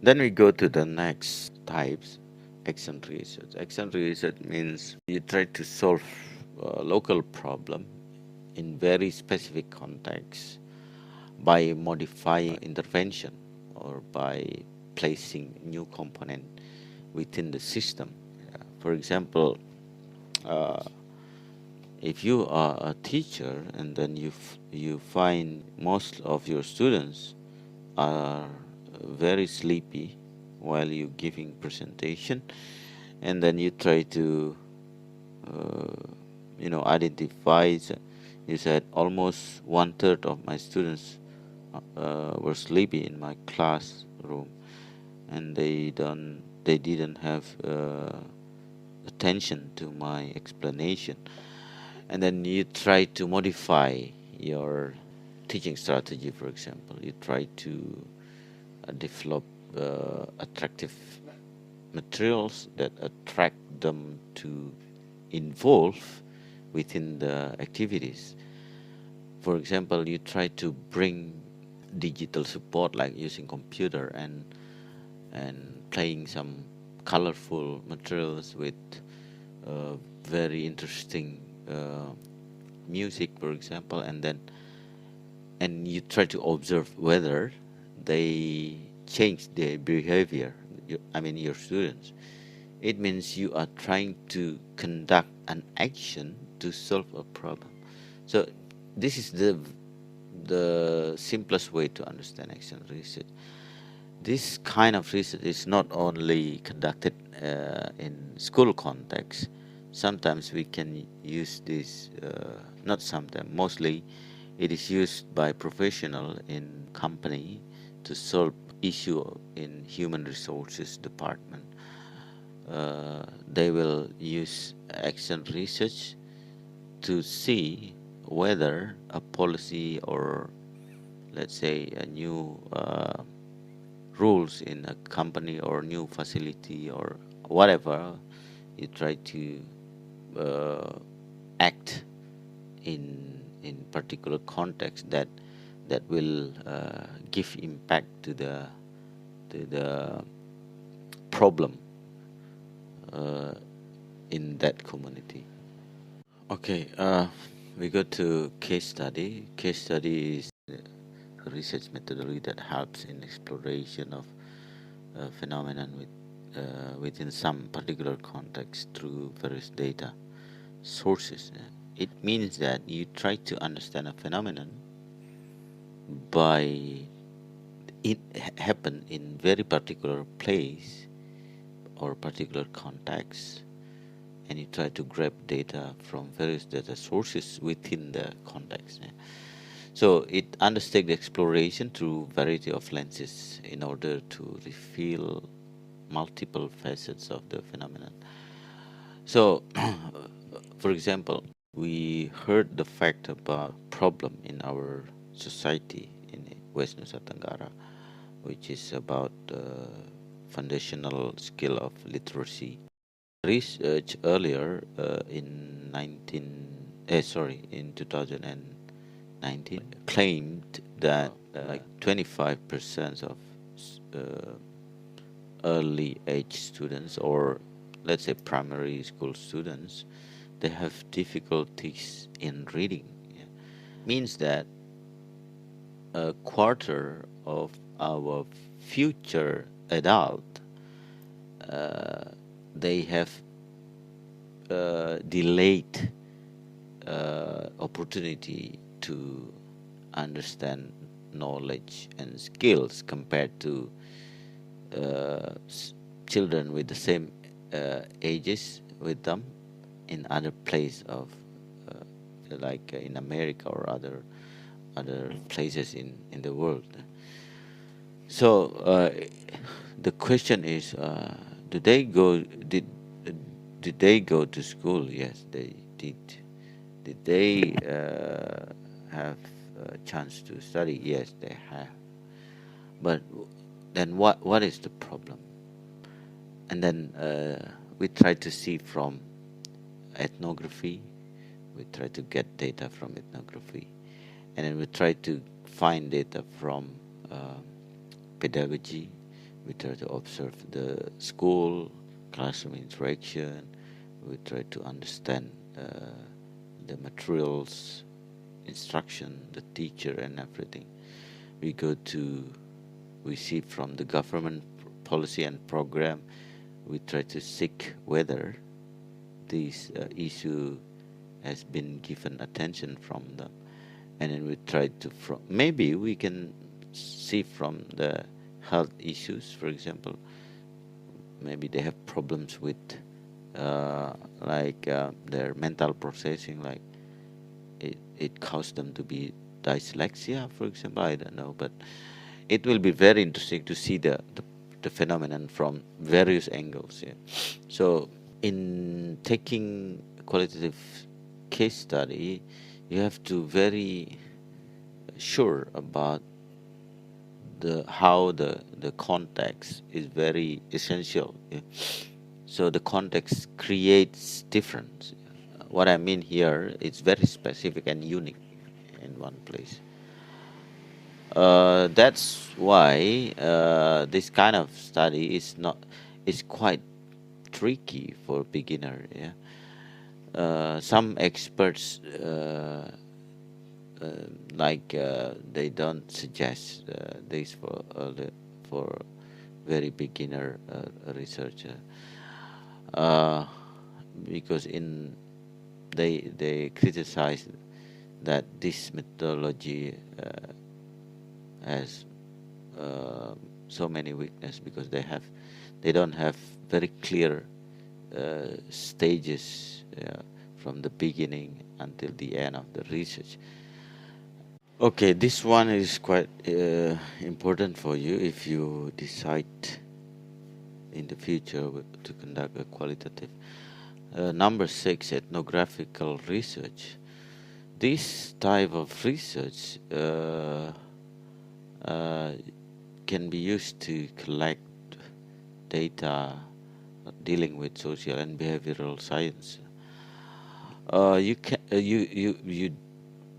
Then we go to the next types, action research. Action research means you try to solve a local problem in very specific context by modifying intervention or by placing new component within the system. For example, uh, if you are a teacher and then you find most of your students are very sleepy while you giving presentation, and then you try to identify. You said almost 1/3 of my students were sleepy in my classroom, and they didn't have attention to my explanation. And then you try to modify your teaching strategy. For example, you try to develop attractive materials that attract them to involve within the activities. For example, you try to bring digital support like using computer and playing some colorful materials with very interesting music, for example, and you try to observe whether they change their behavior. Your students. It means you are trying to conduct an action to solve a problem. So this is the simplest way to understand action research. This kind of research is not only conducted in school context. Sometimes we can use this, not sometimes, mostly it is used by professional in company to solve issue in human resources department. They will use action research to see whether a policy or, let's say, a new rules in a company or new facility or whatever, you try to act in particular context that will give impact to the problem in that community. Okay, we go to case study. Case study is a research methodology that helps in exploration of a phenomenon within some particular context through various data sources. It means that you try to understand a phenomenon by it happen in very particular place or particular context, and you try to grab data from various data sources within the context. So it undertakes the exploration through variety of lenses in order to reveal multiple facets of the phenomenon. So, for example, we heard the fact about problem in our society in West Nusa Tenggara, which is about foundational skill of literacy. Research earlier in 2019 claimed that like 25% of early age students, or let's say primary school students, they have difficulties in reading. Yeah. Means that a quarter of our future adult, they have delayed opportunity to understand knowledge and skills compared to children with the same ages with them in other place of like in America or other places in the world. So the question is, do they go? Did they go to school? Yes, they did. Did they have a chance to study? Yes, they have. But then what is the problem? And then we try to see from ethnography. We try to get data from ethnography, and then we try to find data from pedagogy. We try to observe the school, classroom interaction. We try to understand the materials, instruction, the teacher, and everything. We see from the government policy and program. We try to seek whether this issue has been given attention from them, and then we try to maybe we can see from the health issues, for example. Maybe they have problems with their mental processing, like it caused them to be dyslexia, for example. I don't know, but it will be very interesting to see the phenomenon from various angles. Yeah. So in taking qualitative case study, you have to very sure about how the context is very essential. Yeah. So the context creates difference. What I mean here, it's very specific and unique in one place. That's why this kind of study is quite tricky for beginner. Yeah. Some experts they don't suggest this for very beginner researcher, because they criticize that this methodology has so many weaknesses, because they don't have very clear stages from the beginning until the end of the research. Okay, this one is quite important for you if you decide in the future to conduct a qualitative. Number 6, ethnographical research. This type of research can be used to collect data dealing with social and behavioral science. You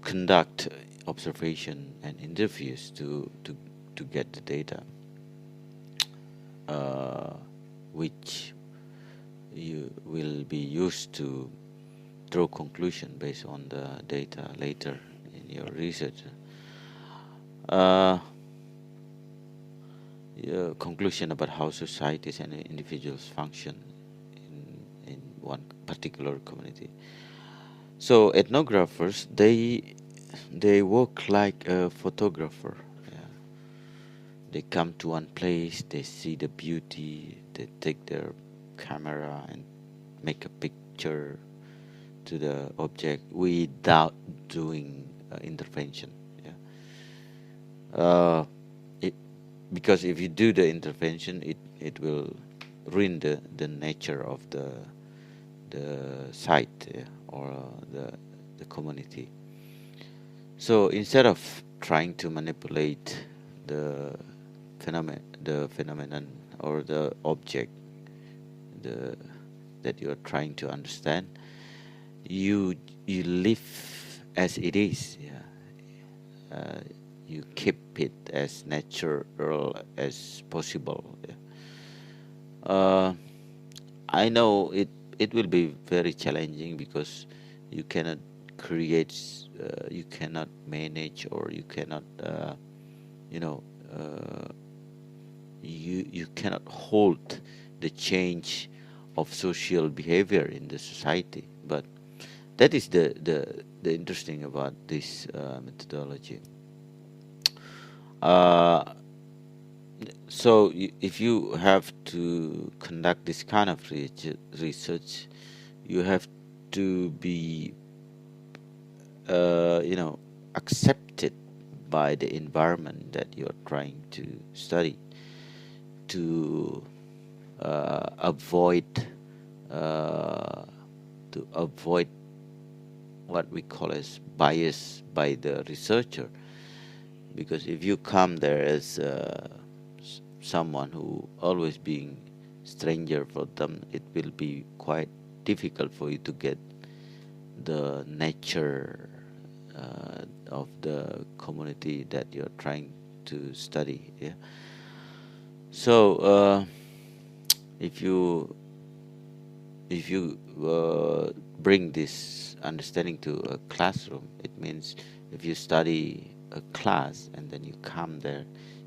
conduct observation and interviews to get the data, which you will be used to draw conclusion based on the data later in your research. Your conclusion about how societies and individuals function in one particular community. So ethnographers, they work like a photographer. Yeah. They come to one place, they see the beauty, they take their camera and make a picture to the object without doing intervention. Yeah. Because if you do the intervention, it will ruin the nature of the site, yeah, or the community. So instead of trying to manipulate the phenomenon or the object that you are trying to understand, you live as it is. Yeah. You keep it as natural as possible. Yeah. I know it will be very challenging, because you cannot create, you cannot manage, or you cannot, you cannot hold the change of social behavior in the society. But that is the interesting about this methodology. So if you have to conduct this kind of research, you have to be accepted by the environment that you are trying to study, to avoid what we call as bias by the researcher. Because if you come there as someone who always being stranger for them, it will be quite difficult for you to get the nature of the community that you're trying to study. Yeah. So if you bring this understanding to a classroom, it means if you study a class and then you come there,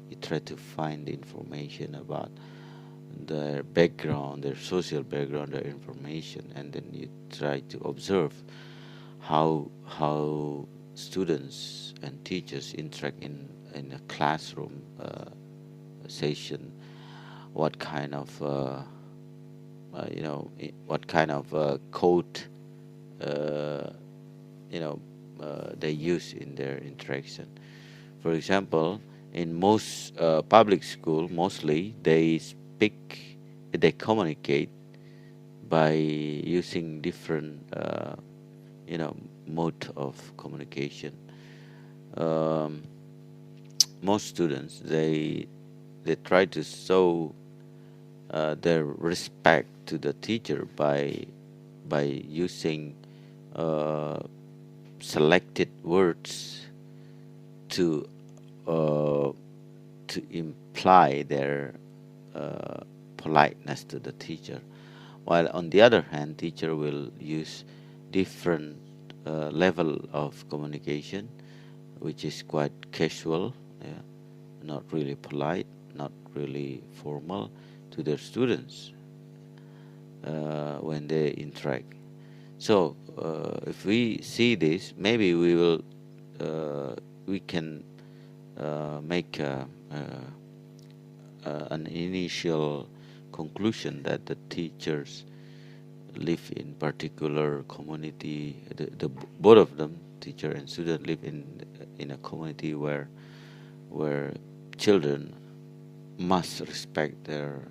you try to find information about their background, their social background, their information, and then you try to observe how students and teachers interact in a classroom session, what kind of what kind of code uh, they use in their interaction. For example, in most public school, mostly they communicate by using different mode of communication. Um, most students they try to show their respect to the teacher by using uh, selected words to uh, to imply their politeness to the teacher, while on the other hand, teacher will use different level of communication, which is quite casual, yeah, not really polite, not really formal to their students when they interact. So if we see this, maybe we can make an initial conclusion that the teachers live in particular community. Both of them, teacher and student, live in a community where children must respect their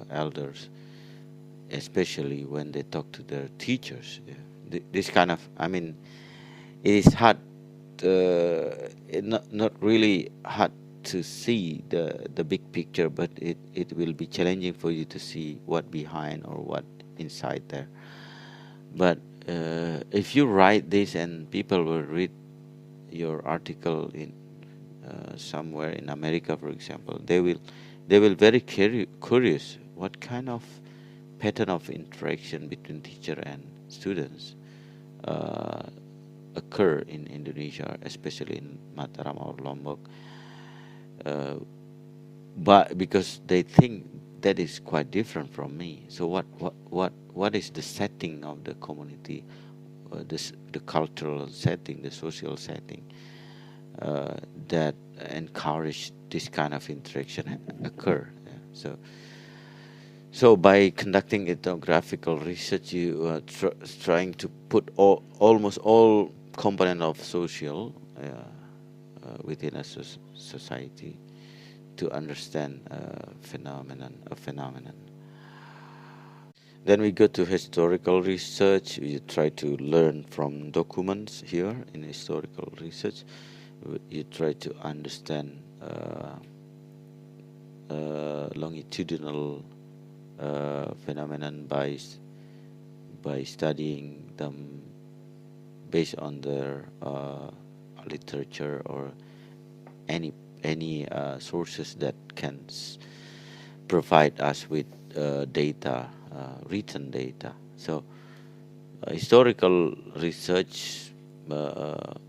elders, especially when they talk to their teachers. Yeah. This kind of, I mean, it is hard, not really hard to see the big picture, but it will be challenging for you to see what behind or what inside there. But if you write this and people will read your article in somewhere in America, for example, they will very curious what kind of pattern of interaction between teacher and students uh, occur in Indonesia, especially in Mataram or Lombok, but because they think that is quite different from me. So what is the setting of the community, the cultural setting, the social setting that encourage this kind of interaction occur? Yeah. So by conducting ethnographical research, you are trying to put almost all component of social within a society to understand a phenomenon. Then we go to historical research. You try to learn from documents here in historical research. You try to understand longitudinal phenomenon by studying them based on their literature or any sources that can provide us with data, written data. So historical research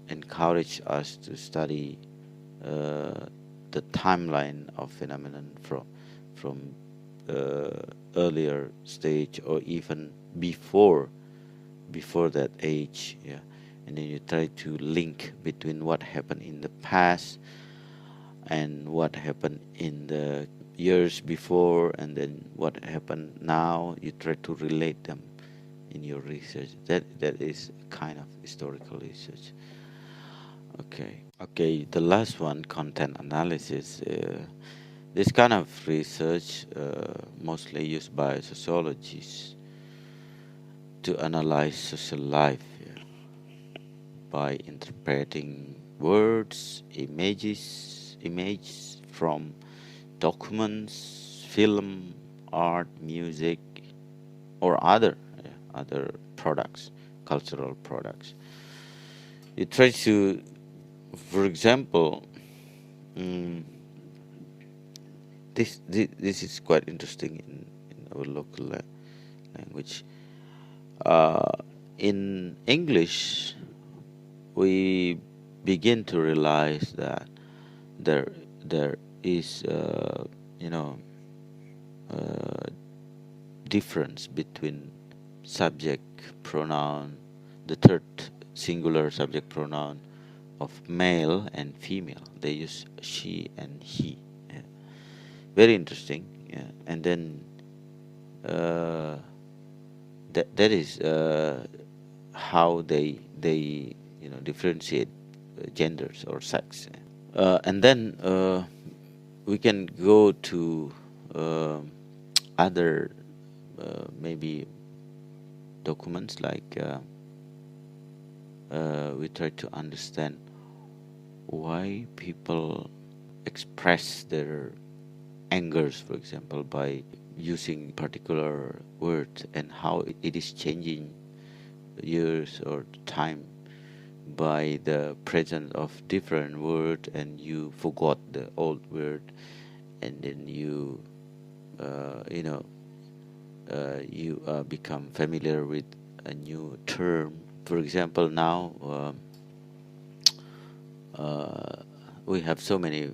encourage us to study the timeline of phenomenon from earlier stage or even before that age, yeah. And then you try to link between what happened in the past and what happened in the years before, and then what happened now. You try to relate them in your research. That is kind of historical research. Okay, the last one, content analysis. This kind of research mostly used by sociologists to analyze social life, yeah, by interpreting words, images from documents, film, art, music, or other products, cultural products. You try to, for example, this is quite interesting in our local language. Uh, in English, we begin to realize that there there is you know uh, difference between subject pronoun, the third singular subject pronoun of male and female. They use she and he. Yeah. Very interesting. Yeah. And then uh, that is how they differentiate genders or sex. And then we can go to other maybe documents like we try to understand why people express their angers, for example, by using particular words, and how it is changing years or time by the presence of different word, and you forgot the old word, and then you become familiar with a new term. For example, now we have so many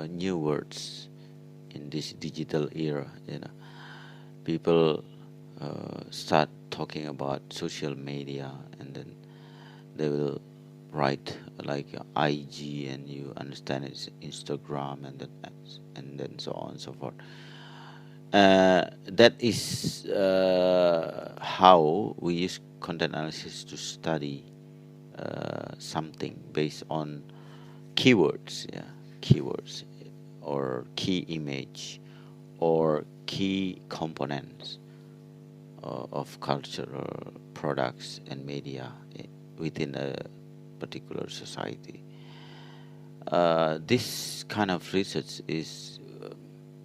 new words in this digital era. People start talking about social media, and then they will write like IG, and you understand it's Instagram, and then so on and so forth. That is how we use content analysis to study something based on keywords, keywords, or key image, or key components of culture or products and media within a particular society. This kind of research is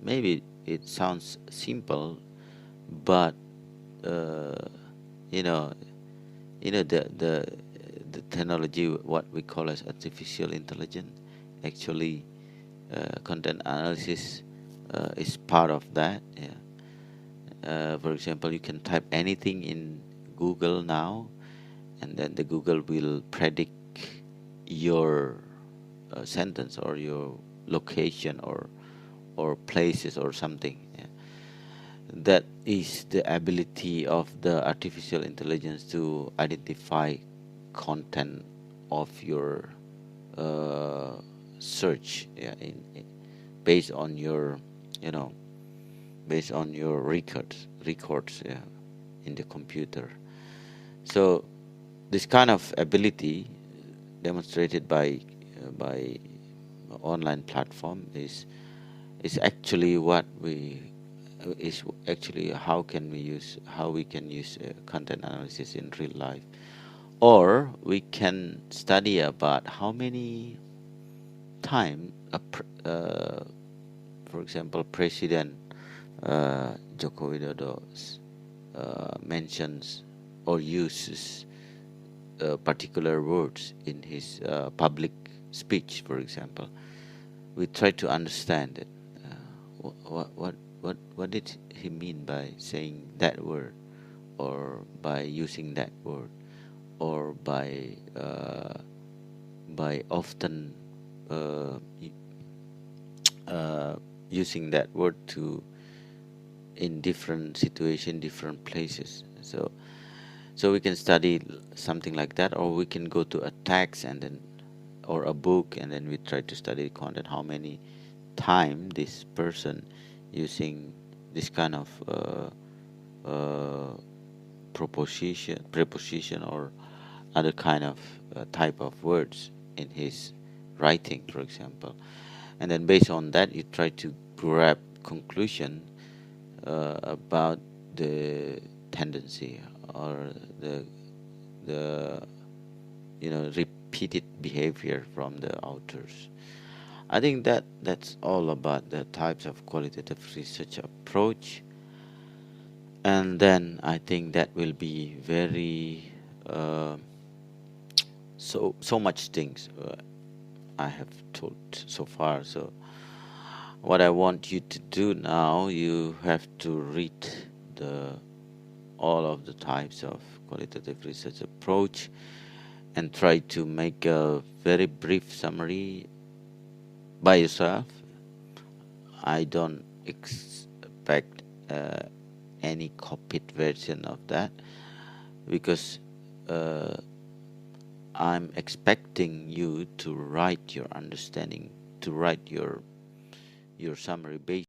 maybe it sounds simple, but uh, you know, the technology, what we call as artificial intelligence, actually content analysis is part of that. Yeah. For example, you can type anything in Google now, and then the Google will predict your sentence or your location or places or something. Yeah. That is the ability of the artificial intelligence to identify content of your search, based on your you know based on your records, in the computer. So this kind of ability demonstrated by online platform is actually what we is actually how we can use content analysis in real life, or we can study about how many time for example, President Joko Widodo mentions or uses particular words in his public speech, for example. We try to understand it. What did he mean by saying that word, or by using that word, or by often using that word to in different situation, different places. So we can study something like that, or we can go to a text and then or a book, and then we try to study content, how many time this person using this kind of preposition or other kind of type of words in his writing, for example. And then based on that, you try to grab conclusion about the tendency or the repeated behavior from the authors. I think that's all about the types of qualitative research approach. And then I think that will be very so much things I have told so far. So What I want you to do now, you have to read the all of the types of qualitative research approach and try to make a very brief summary by yourself. I don't expect any copied version of that, because I'm expecting you to write your understanding, to write your summary based